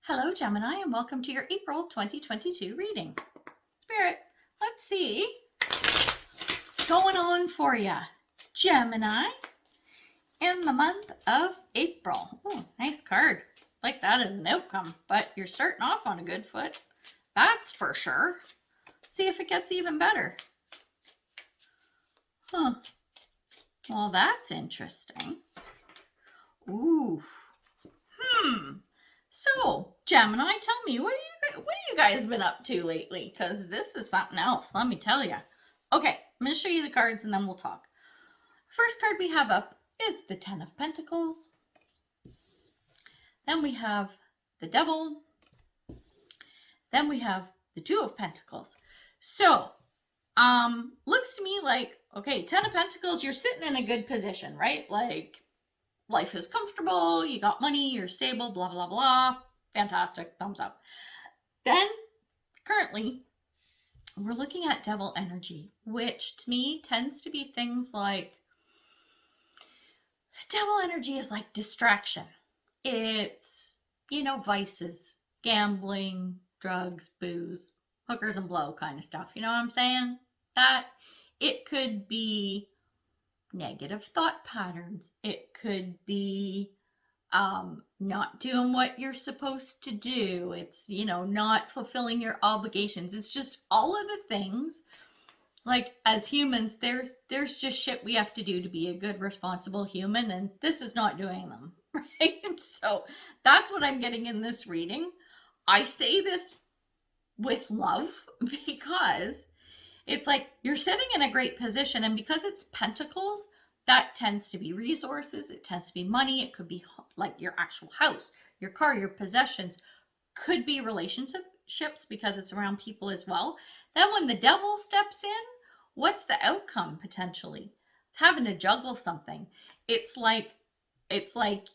Hello, Gemini, and welcome to your April 2022 reading. Spirit, let's see what's going on for you, Gemini, in the month of April. Oh, nice card. Like that as an outcome, but you're starting off on a good foot. That's for sure. Let's see if it gets even better. Huh. Well, that's interesting. Ooh. So, Gemini, tell me, what have you guys been up to lately? Because this is something else, let me tell you. Okay, I'm going to show you the cards and then we'll talk. First card we have up is the Ten of Pentacles. Then we have the Devil. Then we have the Two of Pentacles. So, looks to me like, okay, Ten of Pentacles, you're sitting in a good position, right? Like, life is comfortable, you got money, you're stable, blah, blah, blah. Fantastic, thumbs up. Then, currently, we're looking at Devil energy, which to me tends to be things like, Devil energy is like distraction. It's, vices, gambling, drugs, booze, hookers and blow kind of stuff. You know what I'm saying? That it could be negative thought patterns. It could be not doing what you're supposed to do. It's, not fulfilling your obligations. It's just all of the things. Like, as humans, there's just shit we have to do to be a good, responsible human, and this is not doing them, right? So that's what I'm getting in this reading. I say this with love because it's like you're sitting in a great position, and because it's pentacles, that tends to be resources, it tends to be money, it could be like your actual house, your car, your possessions, could be relationships because it's around people as well. Then when the Devil steps in, what's the outcome potentially? It's having to juggle something. It's like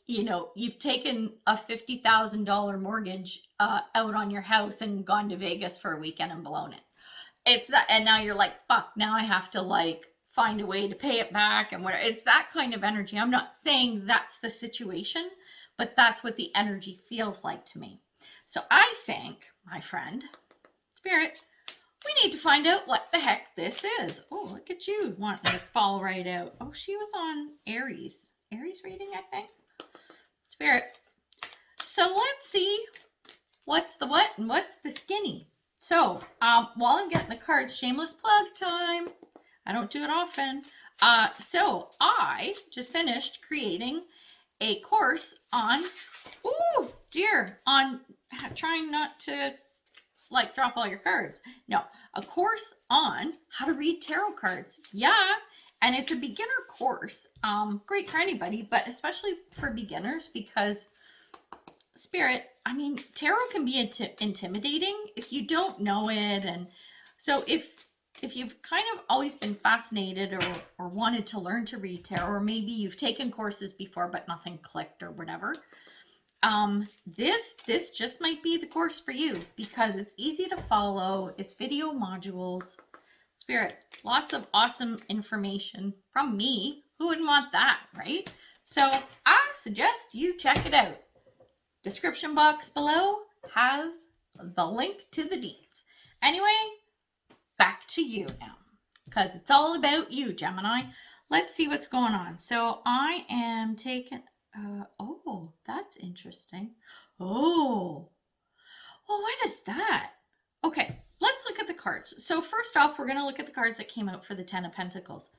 you've taken a $50,000 mortgage out on your house and gone to Vegas for a weekend and blown it. It's that, and now you're like, fuck, now I have to find a way to pay it back and whatever. It's that kind of energy. I'm not saying that's the situation, but that's what the energy feels like to me. So I think, my friend, Spirit, we need to find out what the heck this is. Oh, look at you wanting to fall right out. Oh, she was on Aries reading, I think. Spirit. So let's see what's the what and what's the skinny. So while I'm getting the cards, shameless plug time. I don't do it often. So I just finished creating a course on, on trying not to drop all your cards. No, a course on how to read tarot cards. Yeah, and it's a beginner course. Great for anybody, but especially for beginners because Spirit, tarot can be intimidating if you don't know it. And so if you've kind of always been fascinated or wanted to learn to read tarot, or maybe you've taken courses before but nothing clicked or whatever, this just might be the course for you because it's easy to follow. It's video modules. Spirit, lots of awesome information from me. Who wouldn't want that, right? So I suggest you check it out. Description box below has the link to the deeds. Anyway, back to you now, because it's all about you, Gemini. Let's see what's going on. So I am taking, oh, that's interesting. Oh, well, what is that? Okay, let's look at the cards. So first off, we're going to look at the cards that came out for the Ten of Pentacles.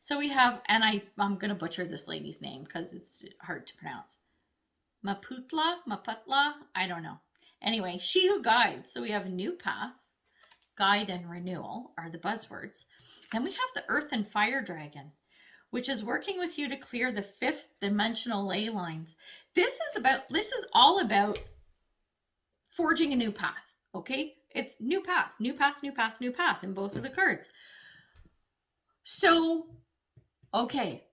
So we have, and I'm going to butcher this lady's name because it's hard to pronounce. Maputla, I don't know. Anyway, she who guides. So we have a new path, guide, and renewal are the buzzwords. Then we have the Earth and Fire Dragon, which is working with you to clear the fifth dimensional ley lines. This is all about forging a new path, okay? It's new path, new path, new path, new path in both of the cards. So, okay.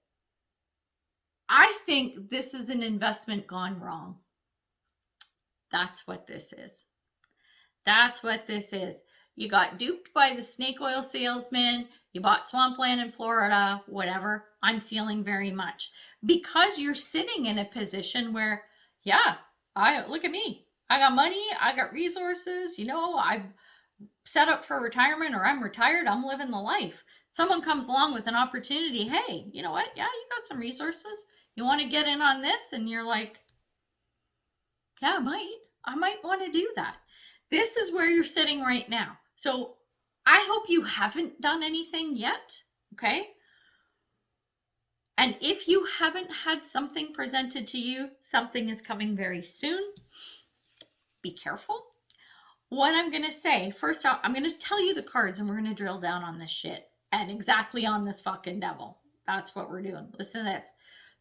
I think this is an investment gone wrong. That's what this is. That's what this is. You got duped by the snake oil salesman. You bought swampland in Florida, whatever. I'm feeling very much. Because you're sitting in a position where, yeah, look at me. I got money, I got resources, I'm set up for retirement or I'm retired, I'm living the life. Someone comes along with an opportunity, hey, you know what? Yeah, you got some resources. You want to get in on this? And you're like, yeah, I might want to do that. This is where you're sitting right now. So I hope you haven't done anything yet. Okay. And if you haven't had something presented to you, something is coming very soon. Be careful. What I'm going to say, first off, I'm going to tell you the cards and we're going to drill down on this shit and exactly on this fucking devil. That's what we're doing. Listen to this.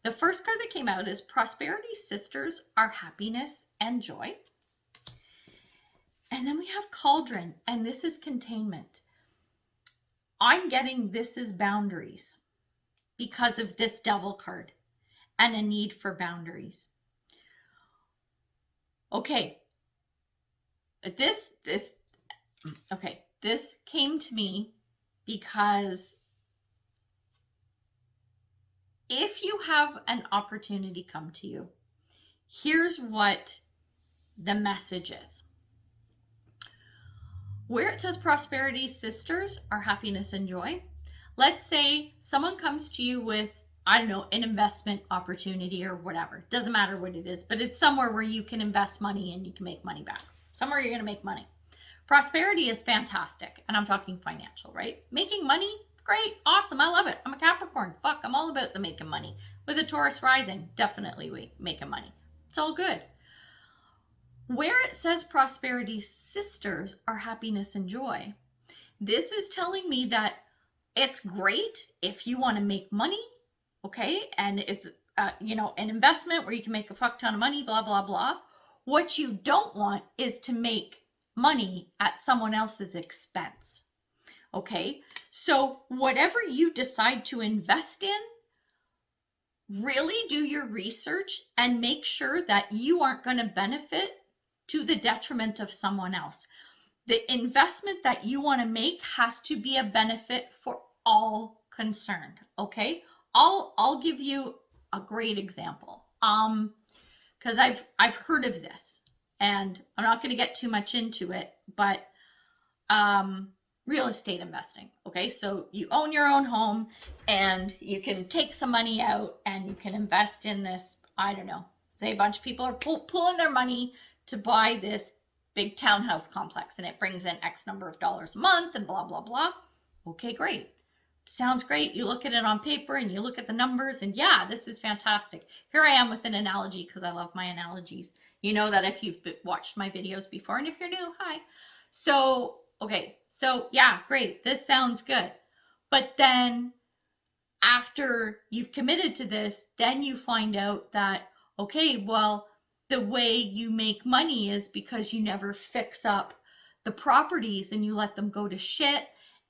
The first card that came out is Prosperity Sisters Are Happiness and Joy. And then we have Cauldron, and this is containment. I'm getting this is boundaries because of this devil card and a need for boundaries. Okay. This came to me because if you have an opportunity come to you, here's what the message is. Where it says Prosperity Sisters Are Happiness and Joy, let's say someone comes to you with, I don't know, an investment opportunity or whatever. Doesn't matter what it is, but it's somewhere where you can invest money and you can make money back. Somewhere you're going to make money. Prosperity is fantastic. And I'm talking financial, right? Making money, great, awesome. I love it. I'm a Capricorn. Fuck, I'm all about the making money. With a Taurus rising, definitely making money. It's all good. Where it says Prosperity Sisters Are Happiness and Joy, this is telling me that it's great if you want to make money, okay? And it's, an investment where you can make a fuck ton of money, blah, blah, blah. What you don't want is to make money at someone else's expense, okay? So whatever you decide to invest in, really do your research and make sure that you aren't going to benefit to the detriment of someone else. The investment that you want to make has to be a benefit for all concerned, okay? I'll give you a great example. Because I've heard of this, and I'm not going to get too much into it, but real estate investing, okay? So you own your own home and you can take some money out and you can invest in this, I don't know, say a bunch of people are pulling their money to buy this big townhouse complex and it brings in X number of dollars a month and blah, blah, blah. Okay, great. Sounds great. You look at it on paper and you look at the numbers and yeah, this is fantastic. Here I am with an analogy because I love my analogies. You know that if you've watched my videos before, and if you're new, hi. So, okay. So yeah, great. This sounds good. But then after you've committed to this, then you find out that, okay, well, the way you make money is because you never fix up the properties and you let them go to shit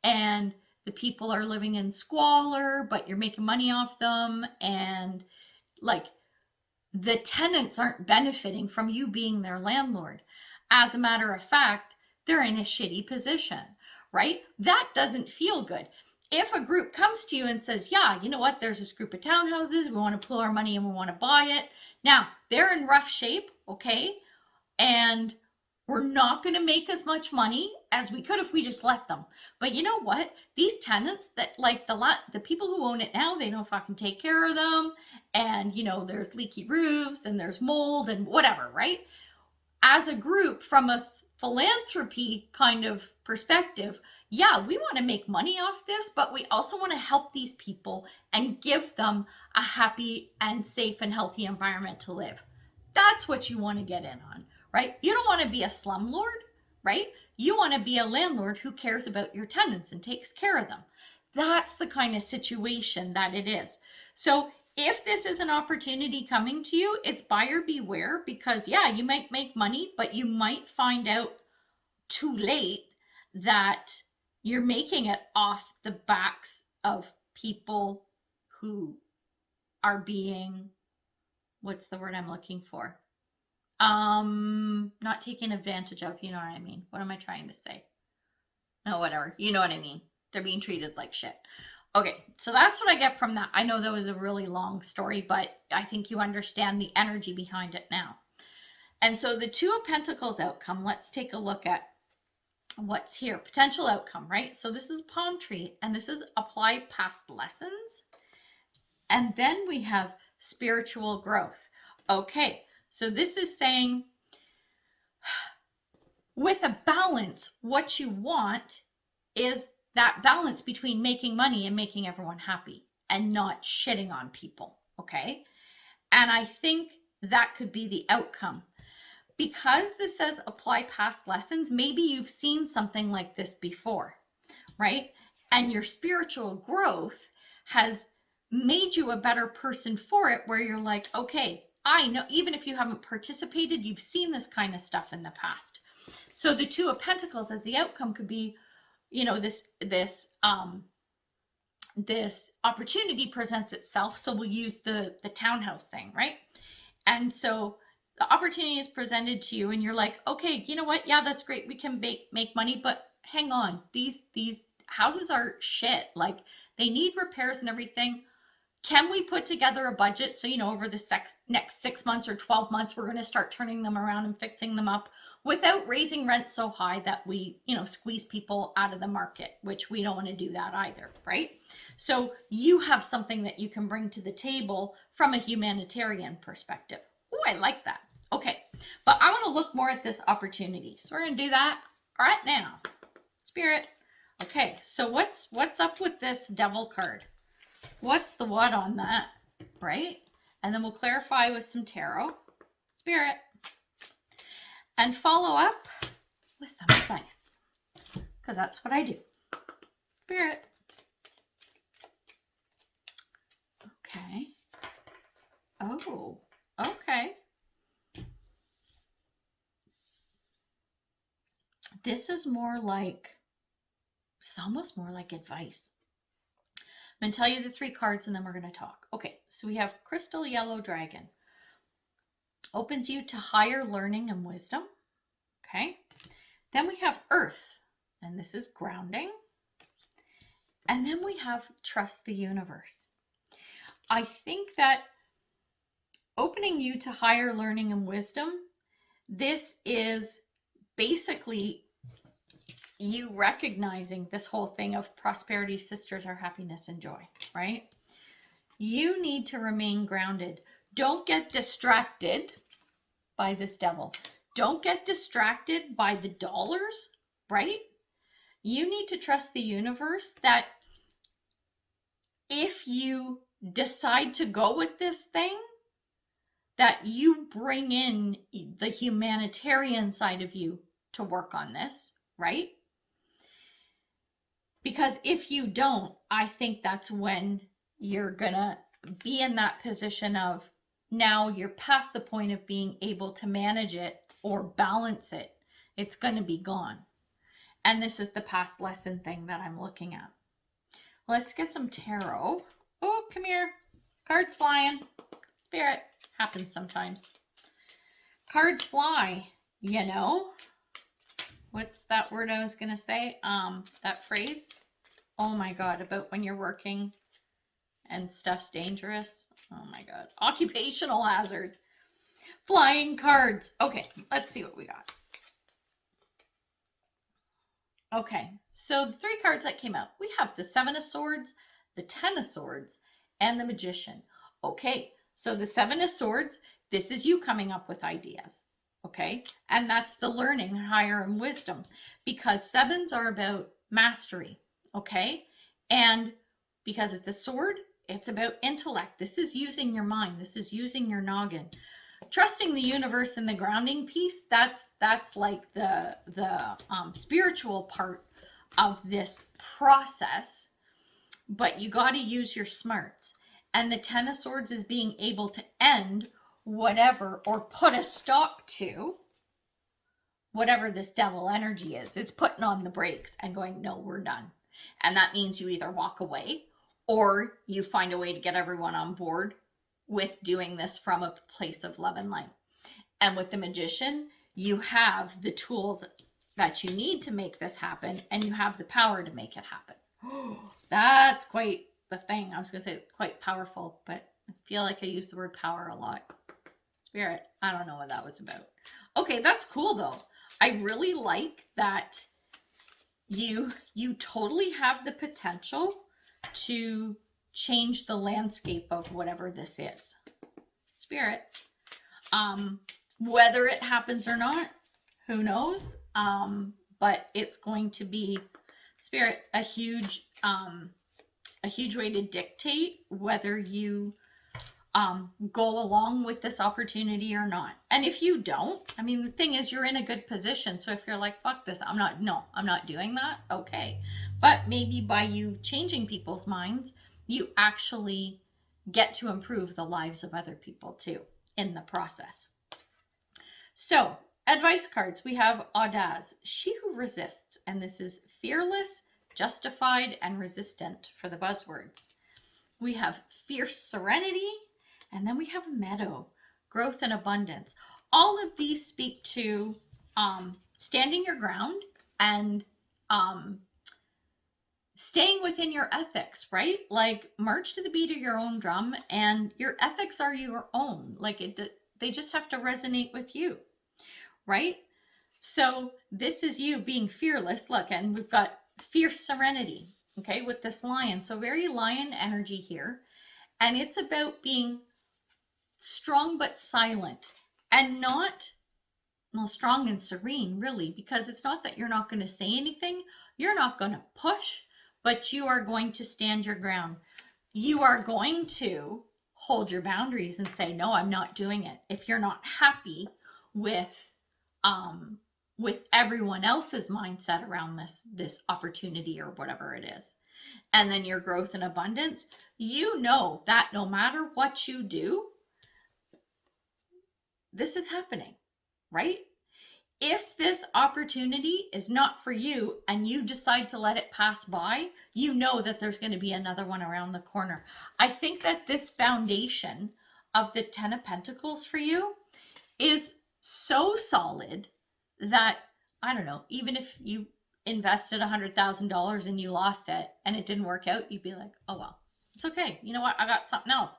and the people are living in squalor, but you're making money off them. And like the tenants aren't benefiting from you being their landlord. As a matter of fact, they're in a shitty position, right? That doesn't feel good. If a group comes to you and says, yeah, you know what, there's this group of townhouses, we want to pull our money and we want to buy it. Now, they're in rough shape, okay? And we're not going to make as much money as we could if we just let them. But you know what? These tenants that like the people who own it now, they don't fucking take care of them. And, there's leaky roofs and there's mold and whatever, right? As a group, from a philanthropy kind of perspective, yeah, we want to make money off this, but we also want to help these people and give them a happy and safe and healthy environment to live. That's what you want to get in on, right? You don't want to be a slumlord, right? You want to be a landlord who cares about your tenants and takes care of them. That's the kind of situation that it is. So if this is an opportunity coming to you, it's buyer beware, because yeah, you might make money, but you might find out too late that you're making it off the backs of people who are being, what's the word I'm looking for? Not taken advantage of, you know what I mean? What am I trying to say? No, whatever. You know what I mean? They're being treated like shit. Okay, so that's what I get from that. I know that was a really long story, but I think you understand the energy behind it now. And so the Two of Pentacles outcome, let's take a look at what's here. Potential outcome, right? So this is palm tree, and this is apply past lessons. And then we have spiritual growth. Okay, so this is saying with a balance, what you want is that balance between making money and making everyone happy and not shitting on people, okay? And I think that could be the outcome. Because this says apply past lessons, maybe you've seen something like this before, right? And your spiritual growth has made you a better person for it, where you're like, okay, I know, even if you haven't participated, you've seen this kind of stuff in the past. So the Two of Pentacles as the outcome could be, you know, this opportunity presents itself. So we'll use the townhouse thing, right? And so the opportunity is presented to you and you're like, okay, you know what? Yeah, that's great. We can make money, but hang on. These houses are shit. Like, they need repairs and everything. Can we put together a budget? So, you know, over the next 6 months or 12 months, we're going to start turning them around and fixing them up without raising rent so high that we, you know, squeeze people out of the market, which we don't want to do that either, right? So you have something that you can bring to the table from a humanitarian perspective. Oh, I like that. Okay, but I want to look more at this opportunity. So we're going to do that right now. Spirit. Okay, so what's up with this Devil card? What's the what on that, right? And then we'll clarify with some tarot. Spirit. And follow up with some advice, because that's what I do. Spirit. Okay. Oh, okay. This is more like, it's almost more like advice. I'm going to tell you the 3 cards and then we're going to talk. Okay, so we have Crystal Yellow Dragon. Opens you to higher learning and wisdom. Okay. Then we have Earth, and this is grounding. And then we have Trust the Universe. I think that opening you to higher learning and wisdom, this is basically you recognizing this whole thing of prosperity, sisters are happiness and joy, right? You need to remain grounded. Don't get distracted by this devil. Don't get distracted by the dollars, right? You need to trust the universe that if you decide to go with this thing, that you bring in the humanitarian side of you to work on this, right? Because if you don't, I think that's when you're gonna be in that position of, now you're past the point of being able to manage it or balance it. It's gonna be gone. And this is the past lesson thing that I'm looking at. Let's get some tarot. Oh, come here. Cards flying. Spirit. Happens sometimes. Cards fly, you know. What's that word I was going to say? That phrase. Oh my God, about when you're working and stuff's dangerous. Oh my God. Occupational hazard. Flying cards. Okay, let's see what we got. Okay, so the 3 cards that came out. We have the 7 of Swords, the 10 of Swords, and the Magician. Okay, so the 7 of Swords, this is you coming up with ideas. Okay, and that's the learning higher in wisdom, because 7s are about mastery. Okay, and because it's a sword, it's about intellect. This is using your mind. This is using your noggin. Trusting the universe and the grounding piece, that's like the spiritual part of this process, but you got to use your smarts. And the 10 of Swords is being able to end whatever, or put a stop to whatever this devil energy is. It's putting on the brakes and going, no, we're done. And that means you either walk away or you find a way to get everyone on board with doing this from a place of love and light. And with the Magician, you have the tools that you need to make this happen, and you have the power to make it happen. That's quite the thing. I was going to say it's quite powerful, but I feel like I use the word power a lot. Spirit, I don't know what that was about. Okay, that's cool though. I really like that you totally have the potential to change the landscape of whatever this is. Spirit. Whether it happens or not, who knows? But it's going to be, Spirit, a huge way to dictate whether you go along with this opportunity or not. And if you don't, I mean, the thing is, you're in a good position. So if you're like, fuck this, I'm not doing that. Okay. But maybe by you changing people's minds, you actually get to improve the lives of other people too in the process. So advice cards, we have Audace, she who resists. And this is fearless, justified, and resistant for the buzzwords. We have fierce serenity. And then we have meadow, growth and abundance. All of these speak to standing your ground and staying within your ethics, right? Like, march to the beat of your own drum, and your ethics are your own. Like, they just have to resonate with you, right? So this is you being fearless. Look, and we've got fierce serenity, okay, with this lion. So very lion energy here. And it's about being strong but silent, and not, well, strong and serene, really, because it's not that you're not going to say anything, you're not going to push, but you are going to stand your ground. You are going to hold your boundaries and say, no, I'm not doing it. If you're not happy with everyone else's mindset around this opportunity or whatever it is. And then your growth and abundance, you know that no matter what you do, this is happening, right? If this opportunity is not for you and you decide to let it pass by, you know that there's going to be another one around the corner. I think that this foundation of the 10 of Pentacles for you is so solid that, I don't know, even if you invested $100,000 and you lost it and it didn't work out, you'd be like, oh, well, it's okay. You know what? I got something else.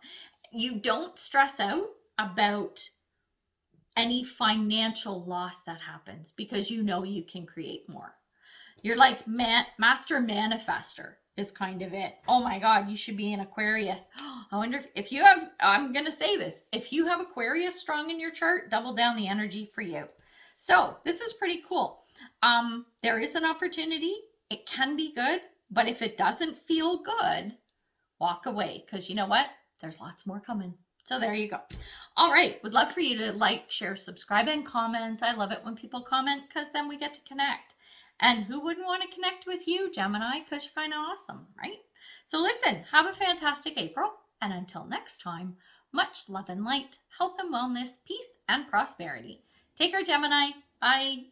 You don't stress out about any financial loss that happens because you know you can create more. You're like master manifester is kind of it. Oh my God, you should be an Aquarius. I wonder if you have, I'm going to say this, if you have Aquarius strong in your chart, double down the energy for you. So this is pretty cool. There is an opportunity. It can be good, but if it doesn't feel good, walk away, because you know what? There's lots more coming. So there you go. All right. Would love for you to like, share, subscribe, and comment. I love it when people comment because then we get to connect. And who wouldn't want to connect with you, Gemini? Because you're kind of awesome, right? So listen, have a fantastic April. And until next time, much love and light, health and wellness, peace and prosperity. Take care, Gemini. Bye.